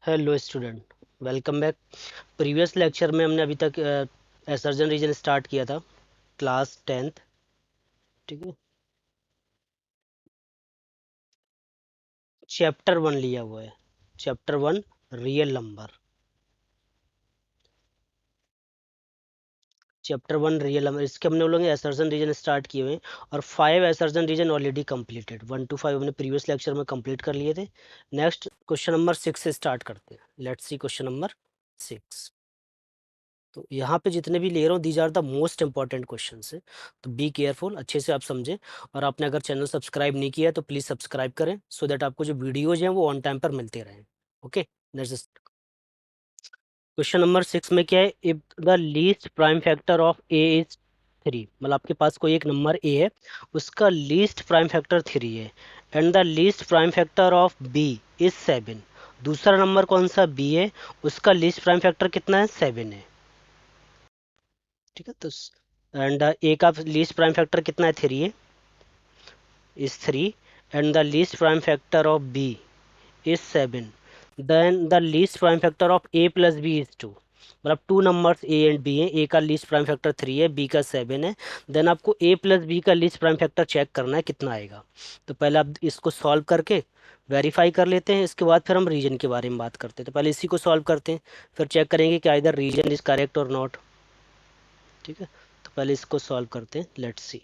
Hello student, welcome back. Previous lecture में हमने अभी तक एसर्जन रीजन स्टार्ट किया था, क्लास 10th। ठीक है, चैप्टर 1 लिया हुआ है। Chapter 1 real number. Chapter 1 real number, इसके हमने लोग एसर्जन रीजन स्टार्ट किए हुए हैं और 5 एसर्जन रीजन ऑलरेडी कंप्लीटेड। 1 to 5 हमने प्रीवियस लेक्चर में कंप्लीट कर लिए थे। नेक्स्ट क्वेश्चन नंबर 6 से स्टार्ट करते हैं। Let's see question number 6। तो यहाँ पे जितने भी ले रहा हूँ, these are the most important question है, तो बी केयरफुल, अच्छे से आप समझें। और आपने अगर चैनल सब्सक्राइब नहीं किया है तो प्लीज़ सब्सक्राइब करें, सो दैट आपको जो वीडियोज हैं वो ऑन टाइम पर मिलते रहें। ओके, नेक्स्ट क्वेश्चन नंबर 6 में क्या है, if the least prime factor of A is 3, मतलब आपके पास कोई एक नंबर ए है, उसका लीस्ट प्राइम फैक्टर 3 है, and the least prime factor of B is 7। दूसरा नंबर कौन सा बी है, उसका लीस्ट प्राइम फैक्टर कितना है, 7 है। ठीक है, तो एंड ए का लीस्ट प्राइम फैक्टर कितना है, 3 है, is 3, and the least prime factor of B is 7। Then the least prime factor of A plus B is 2। मतलब two numbers A and B हैं, ए का लीस्ट प्राइम फैक्टर 3 है, B का 7 है। Then आपको ए प्लस बी का least prime factor check करना है कितना आएगा। तो पहले आप इसको सॉल्व करके वेरीफाई कर लेते हैं, इसके बाद फिर हम रीजन के बारे में बात करते हैं। तो पहले इसी को सॉल्व करते हैं, फिर चेक करेंगे कि इधर रीजन इज करेक्ट और नॉट। ठीक है, तो पहले इसको सॉल्व करते हैं, लेट्स सी।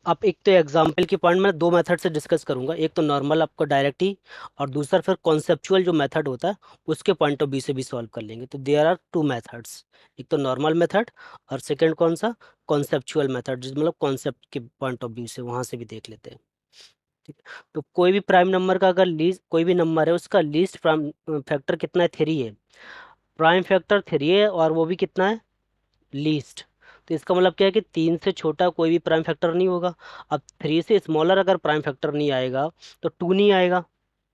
आप एक तो एग्जाम्पल के पॉइंट में दो मेथड से डिस्कस करूंगा, एक तो नॉर्मल आपको डायरेक्ट ही, और दूसरा फिर कॉन्सेप्चुअल जो मेथड होता है उसके पॉइंट ऑफ व्यू से भी सॉल्व कर लेंगे। तो देयर आर टू मेथड्स, एक तो नॉर्मल मेथड और सेकंड कौन सा, कॉन्सेप्चुअल मेथड, जिस मतलब कॉन्सेप्ट के पॉइंट ऑफ व्यू से, वहाँ से भी देख लेते हैं। ठीक है, तो कोई भी प्राइम नंबर का अगर लीस्ट, कोई भी नंबर है उसका लीस्ट प्राइम फैक्टर कितना है, 3 है। प्राइम फैक्टर 3 है और वो भी कितना है, लीस्ट। तो इसका मतलब क्या है कि 3 से छोटा कोई भी प्राइम फैक्टर नहीं होगा। अब 3 से स्मॉलर अगर प्राइम फैक्टर नहीं आएगा तो 2 नहीं आएगा।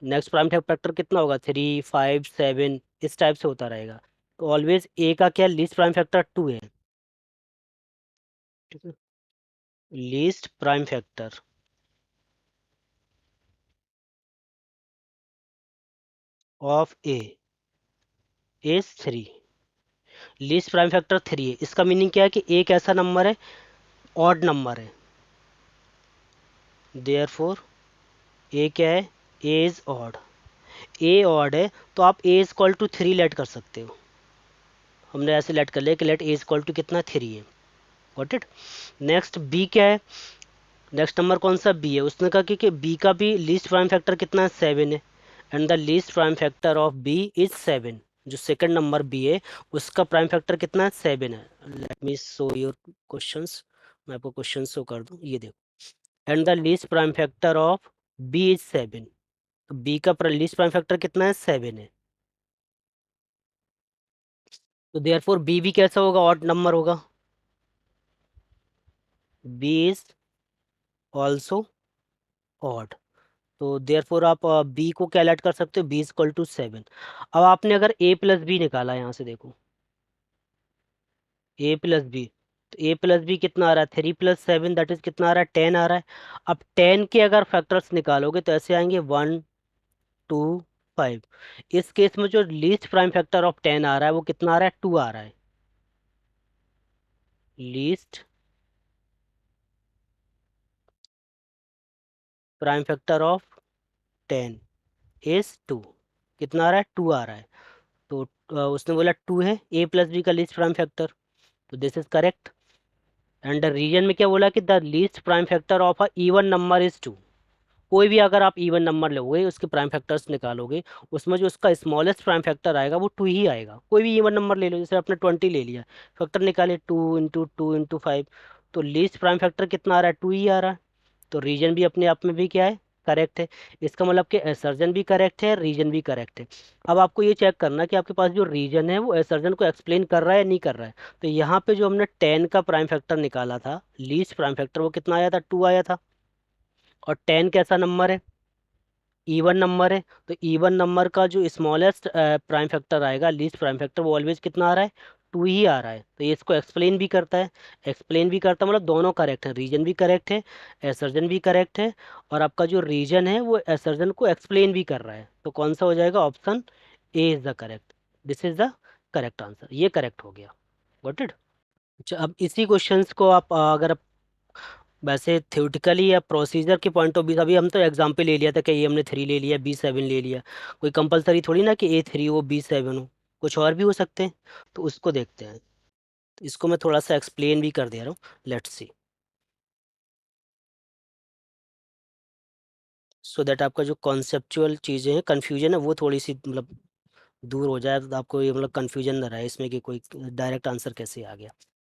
नेक्स्ट प्राइम फैक्टर कितना होगा, 3, 5, 7, इस टाइप से होता रहेगा। तो ऑलवेज ए का क्या, लीस्ट प्राइम फैक्टर 2 है। ठीक है, least prime factor of A is 3। Least prime factor 3 है, इसका मीनिंग क्या है कि एक ऐसा नंबर है, ऑड नंबर है। देयरफॉर ए क्या है, A is odd. A odd है तो आप A is equal to 3 let कर सकते हो। हमने ऐसे लेट कर लिया कि let A is equal to कितना, 3 है। Got it. नेक्स्ट बी क्या है, नेक्स्ट नंबर कौन सा बी है, उसने कहा कि बी का भी लीस्ट प्राइम फैक्टर कितना है, 7 है, and the least prime factor of B is 7। जो सेकंड नंबर बी है उसका प्राइम फैक्टर कितना है, 7 है। Let me show your questions, मैं आपको क्वेश्चन शो कर दूं, ये देखो, and the least prime factor of B is 7। तो बी का लीस्ट प्राइम फैक्टर कितना है, 7 है। तो देयरफॉर बी भी कैसा होगा, ऑड नंबर होगा। B is also odd. तो देयरफॉर आप बी को क्या ऐड कर सकते हो, बी इज इक्वल टू 7। अब आपने अगर ए प्लस बी निकाला, यहाँ से देखो, ए प्लस बी, तो ए प्लस बी कितना आ रहा है, 3 प्लस 7 दैट इज कितना आ रहा है, 10 आ रहा है। अब 10 के अगर फैक्टर्स निकालोगे तो ऐसे आएंगे 1, 2, 5। इस केस में जो लीस्ट प्राइम फैक्टर ऑफ 10 आ रहा है वो कितना आ रहा है, 2 आ रहा है। Least prime factor of 10 is 2, कितना आ रहा है, 2 आ रहा है। तो उसने बोला 2 है ए प्लस बी का लीस्ट प्राइम फैक्टर, तो this is correct. And reason में क्या बोला कि the least prime factor of a even number is 2। कोई भी अगर आप इवन नंबर लोगे उसके प्राइम फैक्टर्स निकालोगे, उसमें जो उसका स्मॉलेस्ट प्राइम फैक्टर आएगा वो 2 ही आएगा। कोई भी इवन नंबर ले लो, जैसे आपने 20 ले लिया, फैक्टर निकाले 2 × 2 × 5, तो लीस्ट प्राइम फैक्टर कितना आ रहा है, 2 ही आ रहा है। तो रीजन भी अपने आप में भी क्या है, करेक्ट है। इसका मतलब कि असर्जन भी करेक्ट है, रीजन भी करेक्ट है। अब आपको ये चेक करना है कि आपके पास जो रीजन है वो असर्जन को एक्सप्लेन कर रहा है या नहीं कर रहा है। तो यहाँ पे जो हमने 10 का प्राइम फैक्टर निकाला था, लीस्ट प्राइम फैक्टर, वो कितना आया था, 2 आया था। और 10 कैसा नंबर है, इवन नंबर है। तो इवन नंबर का जो स्मॉलेस्ट प्राइम फैक्टर आएगा, लीस्ट प्राइम फैक्टर, वो ऑलवेज कितना आ रहा है, टू ही आ रहा है, तो ये इसको एक्सप्लेन भी करता है, एक्सप्लेन भी करता है, मतलब दोनों करेक्ट है, रीजन भी करेक्ट है, एसर्जन भी करेक्ट है, और आपका जो रीजन है वो एसर्जन को एक्सप्लेन भी कर रहा है। तो कौन सा हो जाएगा? Option A is the correct, this is the correct answer, ये करेक्ट हो गया। Got it? अच्छा, अब इसी क्वेश्चंस को आप अगर आप वैसे थ्योरेटिकली या प्रोसीजर के पॉइंट ऑफ व्यू, अभी हम तो एग्जाम्पल ले लिया था कि ए हमने 3 ले लिया, B 7 ले लिया, कोई कंपलसरी थोड़ी ना कि A 3 हो B 7 हो, कुछ और भी हो सकते हैं, तो उसको देखते हैं। तो इसको मैं थोड़ा सा एक्सप्लेन भी कर दे रहा हूँ, लेट्स सी, सो दैट आपका जो कॉन्सेप्चुअल चीज़ें हैं, कन्फ्यूजन है, वो थोड़ी सी मतलब दूर हो जाए, तो आपको ये मतलब कन्फ्यूजन ना रहे इसमें कि कोई डायरेक्ट आंसर कैसे आ गया।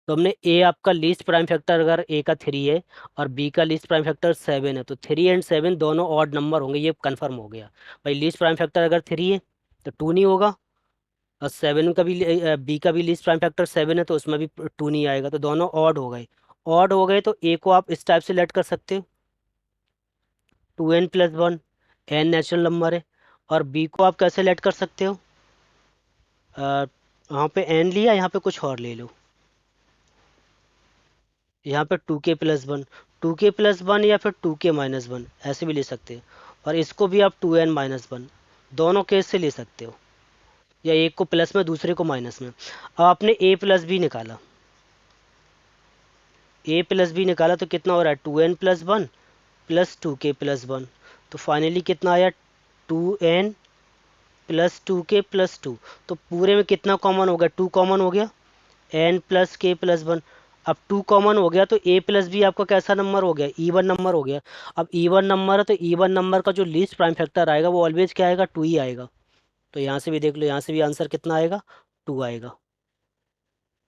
तो हमने ए, आपका लीस्ट प्राइम फैक्टर अगर ए का 3 है और बी का लीस्ट प्राइम फैक्टर 7 है, तो 3 एंड 7 दोनों ऑड नंबर होंगे, ये कंफर्म हो गया। भाई लीस्ट प्राइम फैक्टर अगर 3 है तो 2 नहीं होगा, और 7 का भी, बी का भी लीस्ट प्राइम फैक्टर 7 है तो उसमें भी 2 नहीं आएगा, तो दोनों ऑड हो गए। ऑड हो गए तो ए को आप इस टाइप से लेट कर सकते हो, 2n+1, एन नेचुरल नंबर है, और बी को आप कैसे लेट कर सकते हो? यहाँ पे एन लिया, यहाँ पे कुछ और ले लो, यहाँ पे 2k+1, 2k+1 या फिर 2k-1 ऐसे भी ले सकते हो, और इसको भी आप 2n-1 दोनों केस से ले सकते हो, या एक को प्लस में दूसरे को माइनस में। अब आपने a+b निकाला तो कितना हो रहा है? 2n+1 प्लस 2k+1, तो फाइनली कितना आया? 2n+2k+2, तो पूरे में कितना कॉमन हो गया? 2 कॉमन हो गया, n+k+1। अब 2 कॉमन हो गया तो a+b आपका कैसा नंबर हो गया? इवन नंबर हो गया। अब इवन नंबर है तो इवन नंबर का जो लीस्ट प्राइम फैक्टर आएगा वो ऑलवेज क्या आएगा? 2 ही आएगा। तो यहाँ से भी देख लो, यहाँ से भी आंसर कितना आएगा? 2 आएगा।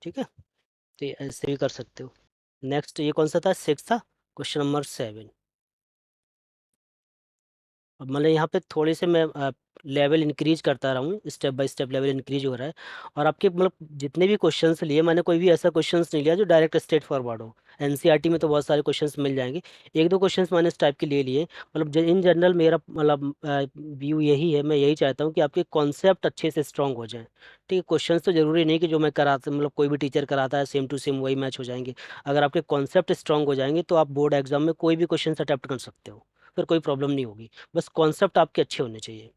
ठीक है, तो ये ऐसे भी कर सकते हो। नेक्स्ट ये कौन सा था? 6 था, क्वेश्चन नंबर 7। अब मतलब यहाँ पे थोड़े से मैं लेवल इंक्रीज करता रहा हूँ, step by step level increase हो रहा है, और आपके मतलब जितने भी क्वेश्चंस लिए मैंने, कोई भी ऐसा क्वेश्चंस नहीं लिया जो डायरेक्ट स्ट्रेट फॉरवर्ड हो। एनसीईआरटी में तो बहुत सारे क्वेश्चंस मिल जाएंगे, एक दो क्वेश्चंस मैंने इस टाइप के ले लिए। मतलब इन जनरल मेरा मतलब व्यू यही है, मैं यही चाहता हूँ कि आपके कॉन्सेप्ट अच्छे से स्ट्रॉन्ग हो जाए। ठीक है, क्वेश्चंस तो जरूरी नहीं कि जो मैं कराता, मतलब कोई भी टीचर कराता है सेम टू सेम वही मैच हो जाएंगे। अगर आपके कॉन्सेप्ट स्ट्रॉन्ग हो जाएंगे तो आप बोर्ड एग्जाम में कोई भी क्वेश्चन अटेम्प्ट कर सकते हो, फिर कोई प्रॉब्लम नहीं होगी, बस कॉन्सेप्ट आपके अच्छे होने चाहिए।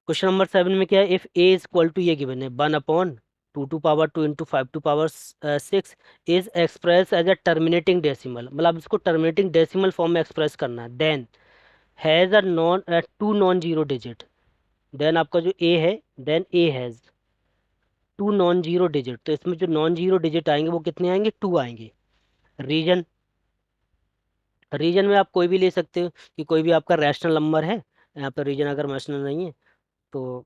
क्वेश्चन नंबर 7 में क्या है? If A is equal to, ये गिवन है 1/2 into 5 is express as a terminating decimal, मतलब इसको टर्मिनेटिंग डेसिमल फॉर्म में एक्सप्रेस करना है। Then has a non 2 non zero digit, then आपका जो ए है, then A has 2 non zero digit, तो इसमें जो नॉन जीरो डिजिट आएंगे वो कितने आएंगे? 2 आएंगे। रीजन, रीजन में आप कोई भी ले सकते हो कि कोई भी आपका रैशनल नंबर है, यहाँ पर रीजन अगर रैशनल नहीं है तो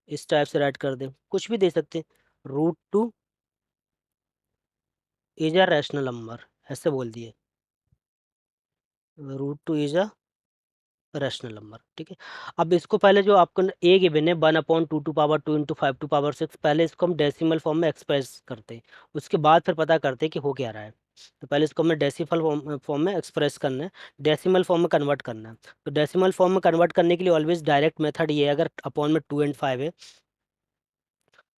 इस टाइप से राइट कर दें, कुछ भी दे सकते हैं। √2 इज अ रैशनल नंबर, ऐसे बोल दिए, √2 इज अ रैशनल नंबर। ठीक है, अब इसको पहले जो आपको ए गिवन है 1/2 इंटू 5 पहले इसको हम डेसिमल फॉर्म में एक्सप्रेस करते हैं, उसके बाद फिर पता करते हैं कि हो क्या रहा है। तो पहले इसको हमें डेसिमल फॉर्म में एक्सप्रेस करना है, डेसिमल फॉर्म में कन्वर्ट करना है। तो डेसिमल फॉर्म में कन्वर्ट करने के लिए ऑलवेज डायरेक्ट मेथड ये है, अगर अपॉन में 2 एंड 5 है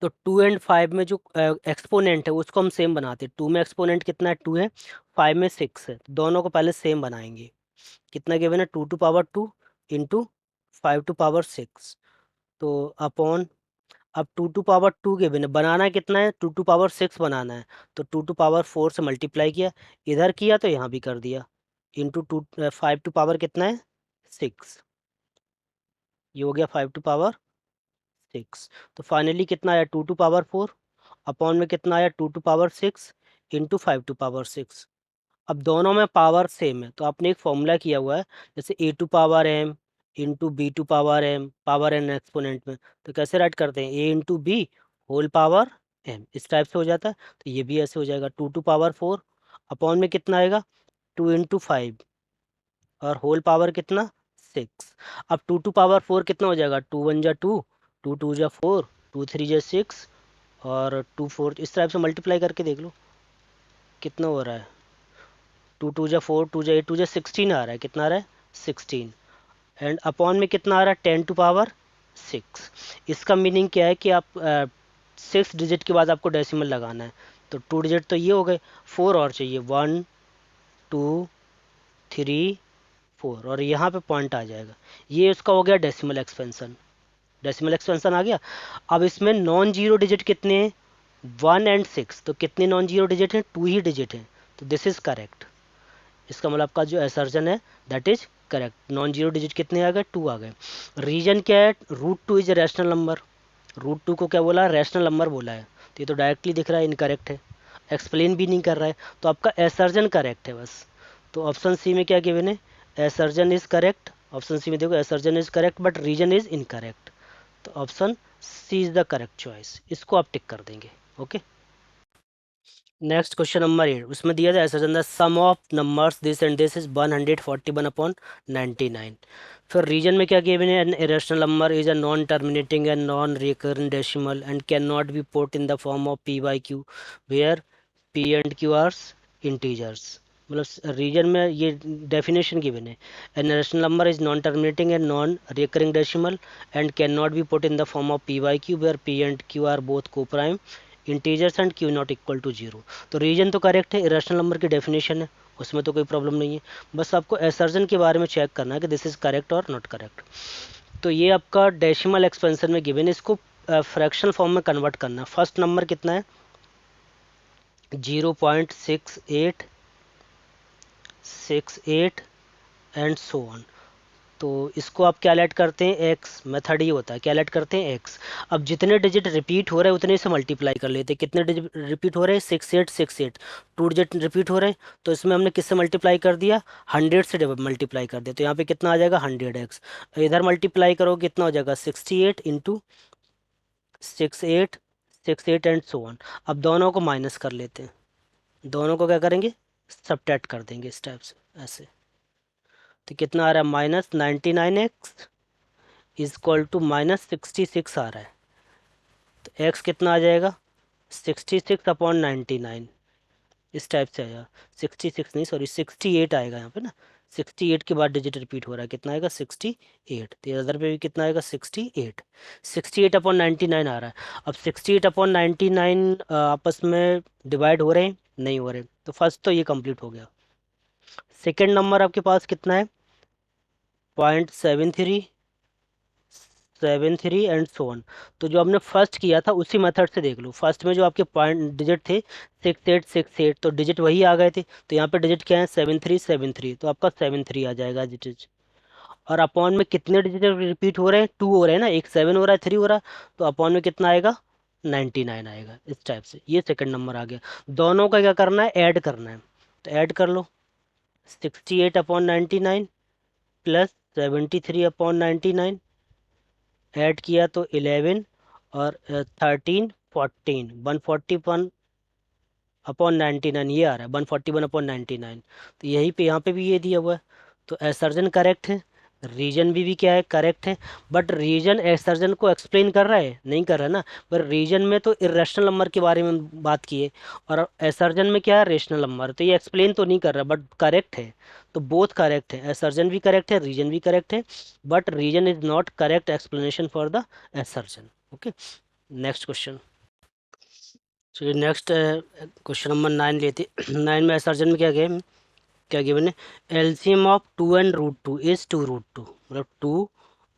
तो 2 एंड 5 में जो एक्सपोनेंट है उसको हम सेम बनाते हैं। 2 में एक्सपोनेंट कितना है? 2 है, 5 में 6 है, तो दोनों को पहले सेम बनाएंगे। कितना गिवन है? 2 to power 2 into 5 to power 6, तो अपॉन, अब 2 टू पावर 2 गिवन है, बनाना कितना है? 2 टू पावर 6 बनाना है, तो 2 टू पावर 4 से मल्टीप्लाई किया, इधर किया तो यहाँ भी कर दिया, इंटू 5 टू पावर कितना है? 6, ये हो गया 5 टू पावर 6। तो फाइनली कितना आया? 2 टू पावर 4 अपॉन में कितना आया? 2 to power 6 into 5 to power 6। अब दोनों में पावर सेम है तो आपने एक फॉर्मूला किया हुआ है, जैसे a to power m into b to power m power n exponent में, तो कैसे राइट करते हैं? a into B whole power m, इस टाइप से हो जाता है। तो ये भी ऐसे हो जाएगा, 2 टू पावर 4 अपॉन में कितना आएगा? 2 इंटू 5 और होल पावर कितना? 6। अब 2 टू पावर 4 कितना हो जाएगा? 2 1 जा 2, 2 2 जा 4, 2 3 जा 6, और 2 4, इस टाइप से मल्टीप्लाई करके देख लो कितना हो रहा है। 2 2 जा 4, 2 जा 8, 2 जा 16 आ रहा है, कितना आ रहा है? 16। एंड अपॉन में कितना आ रहा है? 10 टू पावर 6। इसका मीनिंग क्या है कि आप 6 डिजिट के बाद आपको डेसिमल लगाना है, तो 2 डिजिट तो ये हो गए, 4 और चाहिए, 1 2 3 4, और यहाँ पे पॉइंट आ जाएगा। ये उसका हो गया डेसिमल एक्सपेंशन, डेसिमल एक्सपेंशन आ गया। अब इसमें नॉन जीरो डिजिट कितने हैं, 1 एंड 6, तो कितने नॉन जीरो डिजिट हैं, 2 ही डिजिट हैं, तो दिस इज करेक्ट। इसका मतलब आपका जो असर्जन है that is correct. Non zero digit कितने आ गए, 2 आ गए। रीजन क्या है, √2 इज रैशनल नंबर, √2 को क्या बोला, रैशनल नंबर बोला है, तो ये तो डायरेक्टली दिख रहा है इनकरेक्ट है, एक्सप्लेन भी नहीं कर रहा है, तो आपका असर्जन करेक्ट है बस। तो ऑप्शन सी में क्या गिवन है, assertion is correct. Option C में देखो assertion is correct but reason is incorrect, तो option C is the correct choice, इसको आप टिक कर देंगे। ओके, नेक्स्ट क्वेश्चन नंबर 8, उसमें दिया था assertion the sum of numbers this and this is 141/99। फिर रीजन में क्या गिवन है, an irrational number is a non terminating and non recurrent decimal and can not be put in the form of p/q where p and q are integers. मतलब reason में ये definition given है, an irrational number is non terminating and non recurring decimal and can not be put in the form of p/q where p and q are both coprime integers and q not equal to 0। तो reason तो correct है, irrational number की definition है, उसमें तो कोई problem नहीं है, बस आपको असर्जन के बारे में चेक करना है कि दिस इज करेक्ट और नॉट करेक्ट। तो ये आपका डेसिमल एक्सपेंशन में गिवन है, इसको फ्रैक्शनल फॉर्म में कन्वर्ट करना है। फर्स्ट नंबर कितना है, 0.6868 एंड सो ऑन। तो इसको आप क्या लेट करते हैं, एक्स, मेथड ही होता है, क्या लेट करते हैं, एक्स। अब जितने डिजिट रिपीट हो रहे हैं उतने से मल्टीप्लाई कर लेते हैं। कितने डिजिट रिपीट हो रहे हैं, 6868, 2 डिजिट रिपीट हो रहे हैं, तो इसमें हमने किससे मल्टीप्लाई कर दिया, 100 से मल्टीप्लाई कर दिया, तो यहाँ पे कितना आ जाएगा 100x। इधर मल्टीप्लाई करोगे कितना हो जाएगा, 68 इंटू 68 एंड सो ऑन। अब दोनों को माइनस कर लेते हैं, दोनों को क्या करेंगे, सब्ट्रैक्ट कर देंगे इस टाइप से ऐसे, तो कितना आ रहा है, -99x इज इक्वल टू -66 आ रहा है, तो x कितना आ जाएगा, 66/99, इस टाइप से आएगा। 66 नहीं, सॉरी 68 आएगा यहाँ पे ना, 68 के बाद डिजिट रिपीट हो रहा है, कितना आएगा 68, तो अदर पे भी कितना आएगा 68, 68/99 आ रहा है। अब 68/99 आपस में डिवाइड हो रहे हैं, नहीं हो रहे, तो फर्स्ट तो ये कंप्लीट हो गया। सेकेंड नंबर आपके पास कितना है, 0.73 एंड सो ऑन। तो जो आपने फर्स्ट किया था उसी मेथड से देख लो, फर्स्ट में जो आपके पॉइंट डिजिट थे 6868, तो डिजिट वही आ गए थे, तो यहाँ पे डिजिट क्या है 7373, तो आपका 73 आ जाएगा डिजिट। और अपॉन में कितने डिजिट रिपीट हो रहे हैं, 2 हो रहे हैं ना, एक 7 हो रहा है, 3 हो रहा है, तो अपॉन में कितना आएगा 99 आएगा, इस टाइप से। ये सेकंड नंबर आ गया। दोनों का क्या करना है, ऐड करना है, तो ऐड कर लो, 68/99 प्लस 73/99, ऐड किया तो 11 और 13 14, 141/99 ये आ रहा है, 141/99, तो यहीं पे यहाँ पे भी ये दिया हुआ है, तो असर्जन करेक्ट है, रीजन भी क्या है, करेक्ट है। बट रीजन असर्जन को एक्सप्लेन कर रहा है, नहीं कर रहा है ना, पर रीजन में तो इरेशनल नंबर के बारे में बात की है, और असर्जन में क्या है, रेशनल नंबर, तो ये एक्सप्लेन तो नहीं कर रहा बट करेक्ट है, तो बोथ करेक्ट है, असर्जन भी करेक्ट है, रीजन भी करेक्ट है, but reason is not correct explanation for the assertion. Okay, next question. चलिए नेक्स्ट क्वेश्चन नंबर 9 लेते 9 में असर्जन में क्या गिवन है, एलसीएम ऑफ 2 एंड √2 इज 2√2, मतलब 2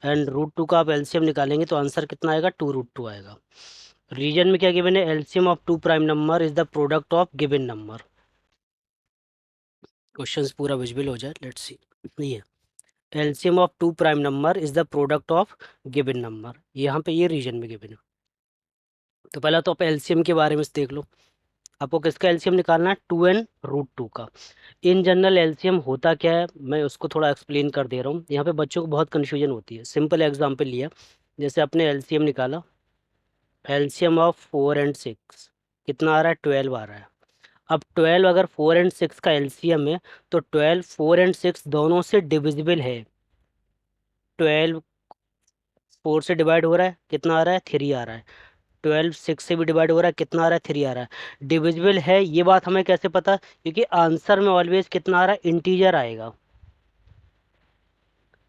एंड √2 का आप एलसीएम निकालेंगे तो आंसर कितना आएगा, 2√2 आएगा। रीजन में क्या गिवन है, LCM of 2 prime number is the product of given number. Question पूरा विजिबल हो जाए, लेट्स सी। ये LCM of 2 prime number is the product of given number, यहाँ पे ये रीजन में गिवन है। तो पहला तो आप एलसीएम के बारे में देख लो, आपको किसका एलसीएम निकालना है, 2 एंड √2 का। इन जनरल एलसीएम होता क्या है, मैं उसको थोड़ा एक्सप्लेन कर दे रहा हूँ, यहाँ पे बच्चों को बहुत कन्फ्यूजन होती है। सिंपल एग्जांपल लिया, जैसे आपने एलसीएम निकाला, एलसीएम ऑफ 4 एंड 6 कितना आ रहा है, 12 आ रहा है। अब 12 अगर 4 एंड 6 का एलसीएम है, तो 12 4 एंड 6 दोनों से डिविजिबल है। 12 4 से डिवाइड हो रहा है, कितना आ रहा है, 3 आ रहा है। 12 6 से भी डिवाइड हो रहा है, कितना आ रहा है, 3 आ रहा है। डिविजिबल है, ये बात हमें कैसे पता, क्योंकि आंसर में ऑलवेज कितना आ रहा है, इंटीजर आएगा।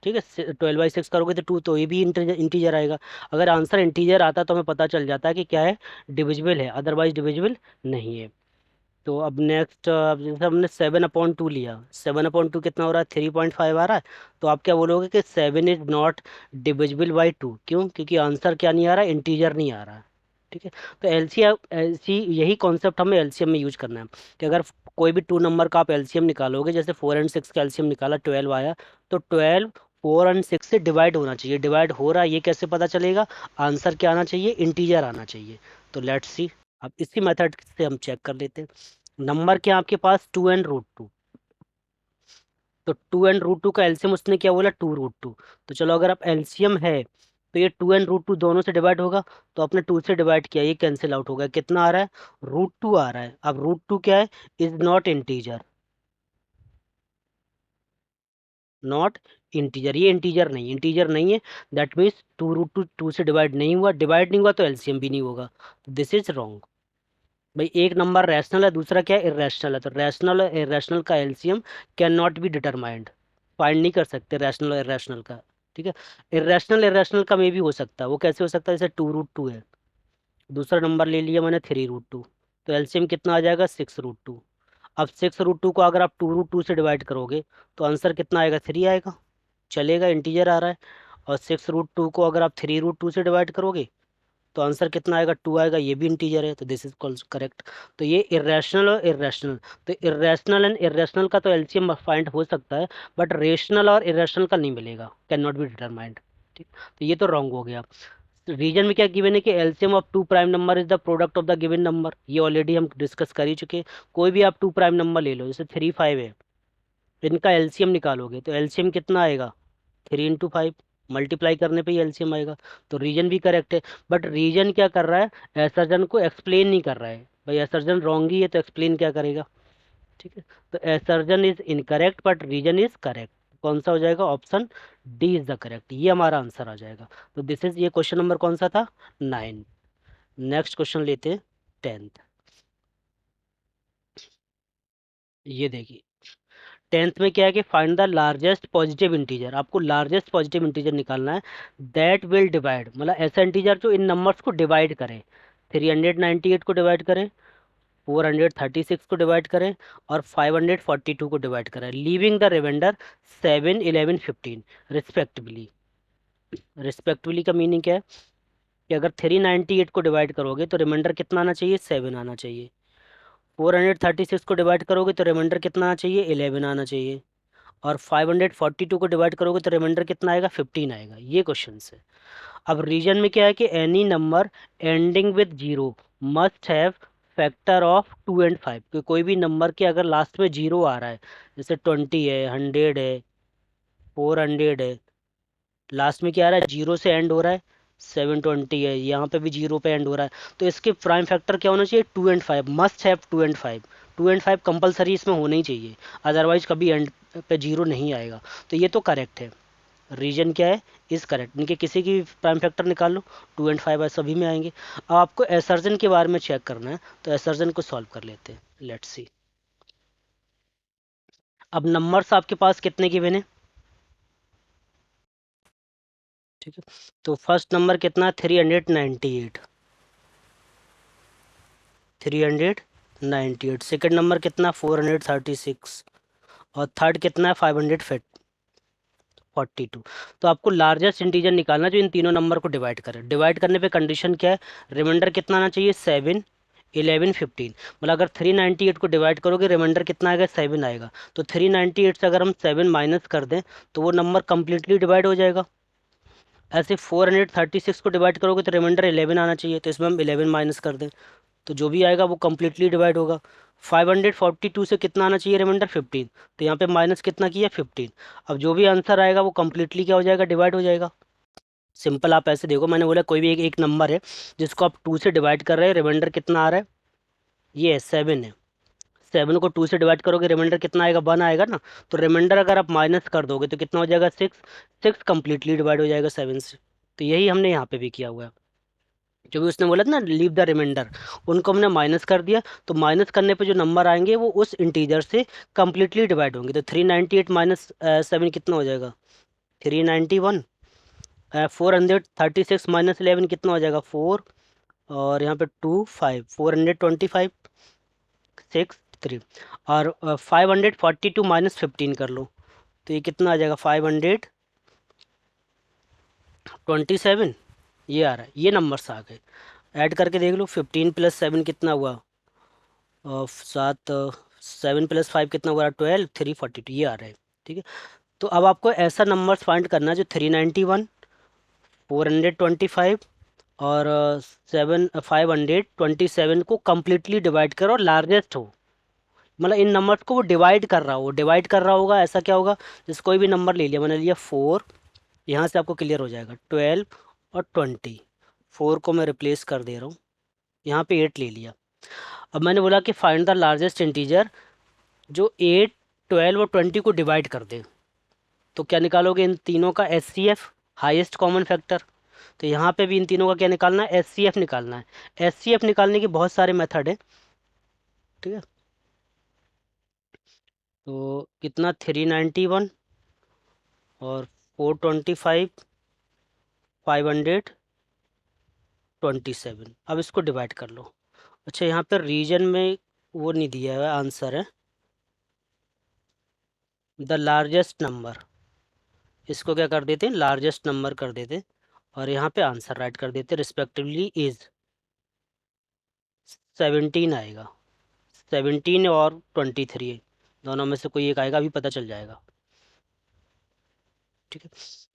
ठीक है, 12/6 करोगे तो 2, तो ये भी इंटीजर आएगा। अगर आंसर इंटीजर आता तो हमें पता चल जाता है कि क्या है, डिविजिबल है, अदरवाइज डिविजिबल नहीं है। तो अब नेक्स्ट, अब जैसे हमने 7/2 लिया, 7/2 कितना हो रहा है, 3.5 आ रहा है। तो आप क्या बोलोगे कि 7 इज नॉट डिविजिबल बाई 2, क्यों, क्योंकि आंसर क्या नहीं आ रहा है, इंटीजर नहीं आ रहा है। ठीक है, तो एलसीएम यही कॉन्सेप्ट हमें एलसीएम में यूज करना है कि अगर कोई भी टू नंबर का आप एलसीएम निकालोगे, जैसे 4 और 6 का एलसीएम निकाला, 12 आया, तो 12 4 और 6 से डिवाइड होना चाहिए। डिवाइड हो रहा है ये कैसे पता चलेगा, आंसर क्या आना चाहिए, इंटीजर आना चाहिए। तो लेट्स सी, अब इसी मेथड से हम चेक कर लेते हैं। नंबर क्या है आपके पास, 2 and √2, तो 2 and √2 का एलसीएम उसने क्या बोला, 2 √2। तो चलो अगर आप एलसीएम है तो ये 2 and √2 दोनों से डिवाइड होगा, तो आपने 2 से डिवाइड किया, ये कैंसिल आउट होगा, कितना आ रहा है, √2 आ रहा है। अब √2 क्या है, is not integer, not integer, ये इंटीजर नहीं है। दैट मीन्स 2 √2 2 से डिवाइड नहीं हुआ तो एलसीएम भी नहीं होगा। This is wrong. भाई एक नंबर रैशनल है, दूसरा क्या है, इरेशनल है, तो रैशनल और इरेशनल का LCM can not be determined, find नहीं कर सकते रैशनल और इरेशनल का। ठीक है, इरेशनल का में भी हो सकता है, वो कैसे हो सकता है, जैसे 2 √2 है, दूसरा नंबर ले लिया मैंने 3 √2, तो एलसीएम कितना आ जाएगा, 6 √2। अब 6 √2 को अगर आप 2 √2 से डिवाइड करोगे तो आंसर कितना आएगा, 3 आएगा, चलेगा, इंटीजर आ रहा है। और 6 √2 को अगर आप 3 √2 से डिवाइड करोगे तो आंसर कितना आएगा, 2 आएगा, ये भी इंटीजर है, तो दिस इज कॉल्ड करेक्ट। तो ये इरेशनल और इरेशनल, तो इरेशनल एंड इरेशनल का तो एलसीएम फाइंड हो सकता है, बट रेशनल और इरेशनल का नहीं मिलेगा, कैन नॉट बी डिटरमाइंड। ठीक, तो ये तो रॉन्ग हो गया। रीजन में क्या गिवन है कि LCM of two prime number is the product of the given number, ये ऑलरेडी हम डिस्कस कर ही चुके हैं। कोई भी आप टू प्राइम नंबर ले लो, जैसे 3 5 है, इनका एलसीएम निकालोगे तो एलसीएम कितना आएगा, 3 × 5, मल्टीप्लाई करने पे ही एलसीएम आएगा। तो रीजन भी करेक्ट है, बट रीजन क्या कर रहा है, असर्जन को एक्सप्लेन नहीं कर रहा है। भाई असर्जन रॉन्ग ही है तो एक्सप्लेन क्या करेगा। ठीक है, तो assertion is incorrect but reason is correct. कौन सा हो जाएगा, option D is the correct, ये हमारा आंसर आ जाएगा। तो दिस इज, ये क्वेश्चन नंबर कौन सा था, 9। नेक्स्ट क्वेश्चन लेते हैं, 10th। ये देखिए, 10th में क्या है कि find the largest positive integer, आपको लार्जेस्ट पॉजिटिव इंटीजर निकालना है, दैट विल डिवाइड, मतलब ऐसा इंटीजर जो इन नंबर्स को डिवाइड करे, 398 को डिवाइड करें, 436 को डिवाइड करें, और 542 को डिवाइड करें, leaving the remainder 7 11 15 respectively. Respectively का मीनिंग क्या है कि अगर 398 को डिवाइड करोगे तो रिमाइंडर कितना आना चाहिए, 7 आना चाहिए। 436 को डिवाइड करोगे तो रिमाइंडर कितना आना चाहिए, 11 आना चाहिए। और 542 को डिवाइड करोगे तो रिमाइंडर कितना आएगा, 15 आएगा। ये क्वेश्चन है। अब रीजन में क्या है कि any number ending with zero must have factor of 2 and 5, कोई भी नंबर के अगर लास्ट में जीरो आ रहा है, जैसे 20 है, 100 है, 400 है, लास्ट में क्या आ रहा है, जीरो से एंड हो रहा है, 720 है, यहाँ पे भी जीरो पे एंड हो रहा है, तो इसके प्राइम फैक्टर क्या होना चाहिए, 2 and 5, must have 2 and 5, 2 and 5 compulsory इसमें होना ही चाहिए, अदरवाइज कभी एंड पे जीरो नहीं आएगा। तो ये तो करेक्ट है, रीजन क्या है, इज करेक्ट, इनके किसी की प्राइम फैक्टर निकाल लो, 2 and 5 सभी में आएंगे। अब आपको एसर्जन के बारे में चेक करना है, तो एसर्जन को सॉल्व कर लेते हैं, लेट्स सी। अब नंबर्स आपके पास कितने गिवन है, ठीक है, तो फर्स्ट नंबर कितना, 398, 398, सेकेंड नंबर कितना, 436, और थर्ड कितना है, 542। तो आपको लार्जेस्ट इंटीजर निकालना जो इन तीनों नंबर को डिवाइड करे। डिवाइड करने पे कंडीशन क्या है, रिमाइंडर कितना आना चाहिए, 7 11 15, मतलब अगर 398 को डिवाइड करोगे रिमाइंडर कितना आएगा, 7 आएगा। तो 398 से अगर हम 7 माइनस कर दें तो वो नंबर कंप्लीटली डिवाइड हो जाएगा। ऐसे 436 को डिवाइड करोगे तो रिमाइंडर 11 आना चाहिए, तो इसमें हम 11 माइनस कर दें तो जो भी आएगा वो कंप्लीटली डिवाइड होगा। 542 से कितना आना चाहिए, रिमाइंडर 15, तो यहाँ पे माइनस कितना किया, 15। अब जो भी आंसर आएगा वो कंप्लीटली क्या हो जाएगा, डिवाइड हो जाएगा। सिंपल, आप ऐसे देखो, मैंने बोला कोई भी एक नंबर है जिसको आप 2 से डिवाइड कर रहे हैं, रिमाइंडर कितना आ रहा है, ये 7 है, 7 को 2 से डिवाइड करोगे रिमाइंडर कितना आएगा, 1 आएगा ना। तो रिमाइंडर अगर आप माइनस कर दोगे तो कितना हो जाएगा, 6, 6 कंप्लीटली डिवाइड हो जाएगा 7 से। तो यही हमने यहाँ पे भी किया हुआ है, जो भी उसने बोला था ना, लीव द रिमाइंडर, उनको हमने माइनस कर दिया, तो माइनस करने पे जो नंबर आएंगे वो उस इंटीजर से कंप्लीटली डिवाइड होंगे। तो 398 माइनस 7 कितना हो जाएगा, 391, 436 माइनस 11 कितना हो जाएगा 4, और यहाँ पे 2 5, 425 6 3, और 542 माइनस 15 कर लो तो ये कितना आ जाएगा 527, ये आ रहा है, ये नंबर्स आ गए। ऐड करके देख लो, 15 + 7 कितना हुआ 7, 7 + 5 कितना हुआ 12, 342, ये आ रहा है। ठीक है, तो अब आपको ऐसा नंबर्स फाइंड करना है जो 391, 425 और 527 को कम्प्लीटली डिवाइड करो और लार्जेस्ट हो, मतलब इन नंबर्स को वो डिवाइड कर रहा हो, डिवाइड कर रहा होगा। ऐसा क्या होगा, जैसे कोई भी नंबर ले लिया, मैंने लिया 4, यहाँ से आपको क्लियर हो जाएगा 12 और 20, 4 को मैं रिप्लेस कर दे रहा हूँ, यहाँ पे 8 ले लिया। अब मैंने बोला कि फाइंड द लार्जेस्ट इंटीजर जो 8, 12 और 20 को डिवाइड कर दे, तो क्या निकालोगे इन तीनों का HCF, हाईएस्ट कॉमन फैक्टर। तो यहाँ पे भी इन तीनों का क्या निकालना है, HCF निकालना है। HCF निकालने के बहुत सारे मेथड है। ठीक है, तो कितना 391 और 425, 527, अब इसको डिवाइड कर लो। अच्छा, यहाँ पर रीजन में वो नहीं दिया है, आंसर है द लार्जेस्ट नंबर, इसको क्या कर देते हैं, लार्जेस्ट नंबर कर देते, और यहाँ पे आंसर राइट कर देते, रिस्पेक्टिवली इज 17 आएगा, 17 और 23 दोनों में से कोई एक आएगा, अभी पता चल जाएगा। ठीक है,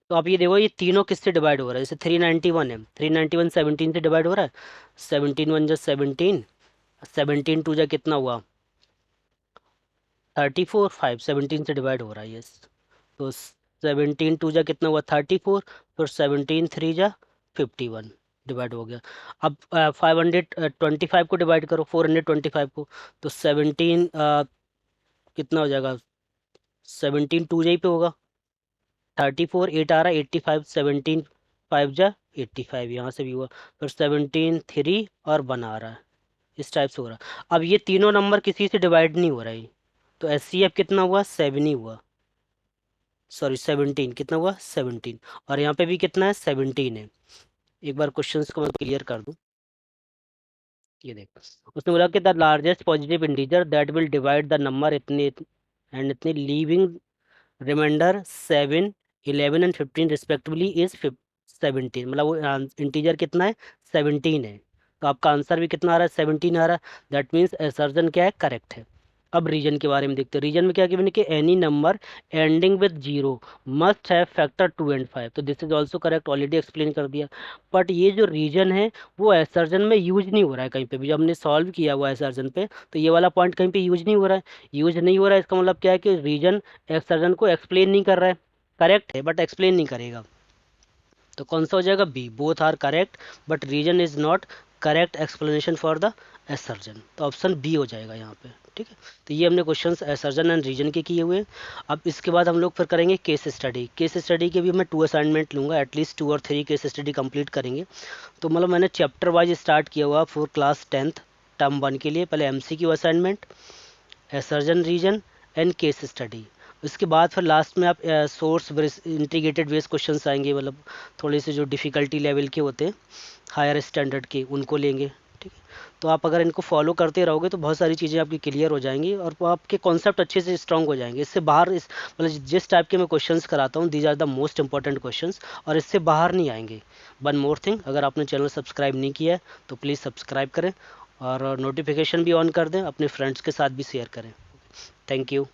तो आप ये देखो, ये तीनों किससे डिवाइड हो रहा है, जैसे 391 है, 391 17 से डिवाइड हो रहा है, 17 1 जा 17, 17 2 जा कितना हुआ 34, 5 17 से डिवाइड हो रहा है, यस। तो 17 2 जा कितना हुआ 34, फिर 17 3 जा 51 डिवाइड हो गया। अब 525 को डिवाइड करो 425 को, तो 17 कितना हो जाएगा, 17 2 जा ही पे होगा, 34 8 आ रहा है, 85 17 5 जा 85, यहाँ से भी हुआ, फिर 17 3 और 1 आ रहा है, इस टाइप से हो रहा है। अब ये तीनों नंबर किसी से डिवाइड नहीं हो रहा है, तो HCF कितना हुआ 7 ही हुआ, सॉरी 17, कितना हुआ 17, और यहाँ पे भी कितना है 17 है। एक बार क्वेश्चंस को मैं क्लियर कर दूं, ये देख, उसने बोला कि the largest positive integer that will divide the number इतने एंड इतने leaving remainder 7, 11 and 15 respectively is 17, मतलब वो इंटीजर कितना है 17 है, तो आपका आंसर भी कितना आ रहा है 17 आ रहा है, दैट मीन्स असर्जन क्या है, करेक्ट है। अब रीजन के बारे में देखते हैं, रीजन में क्या गिवन है कि any number ending with 0 must have factor 2 and 5, तो this is also correct, already explain कर दिया। बट ये जो रीजन है वो असर्जन में यूज नहीं हो रहा है कहीं पे भी, जब हमने सॉल्व किया हुआ है असर्जन पे, तो ये वाला पॉइंट कहीं पे यूज नहीं हो रहा है। यूज नहीं हो रहा है इसका मतलब क्या है कि रीजन एक्सर्जन को एक्सप्लेन नहीं कर रहा है, करेक्ट है बट एक्सप्लेन नहीं करेगा, तो कौन सा हो जाएगा B, both are correct but reason is not correct explanation for the assertion, तो ऑप्शन बी हो जाएगा यहाँ पे। ठीक है, तो ये हमने क्वेश्चंस असर्जन एंड रीजन के किए हुए हैं। अब इसके बाद हम लोग फिर करेंगे केस स्टडी। केस स्टडी के भी मैं 2 असाइनमेंट लूँगा, एटलीस्ट 2 और 3 केस स्टडी कंप्लीट करेंगे। तो मतलब मैंने चैप्टर वाइज स्टार्ट किया हुआ फॉर क्लास 10th टर्म 1 के लिए, पहले MCQ assignment, assertion reason and case study. उसके बाद फिर लास्ट में आप सोर्स इंटीग्रेटेड बेस क्वेश्चंस आएंगे, मतलब थोड़े से जो डिफ़िकल्टी लेवल के होते हैं हायर स्टैंडर्ड के, उनको लेंगे। ठीक है, तो आप अगर इनको फॉलो करते रहोगे तो बहुत सारी चीज़ें आपकी क्लियर हो जाएंगी और वो आपके कॉन्सेप्ट अच्छे से स्ट्रांग हो जाएंगे। इससे बाहर इस मतलब जिस टाइप के मैं क्वेश्चंस कराता हूँ, these are the most important questions, और इससे बाहर नहीं आएंगे। वन मोर थिंग, अगर आपने चैनल सब्सक्राइब नहीं किया है तो प्लीज़ सब्सक्राइब करें और नोटिफिकेशन भी ऑन कर दें, अपने फ्रेंड्स के साथ भी शेयर करें। Thank you.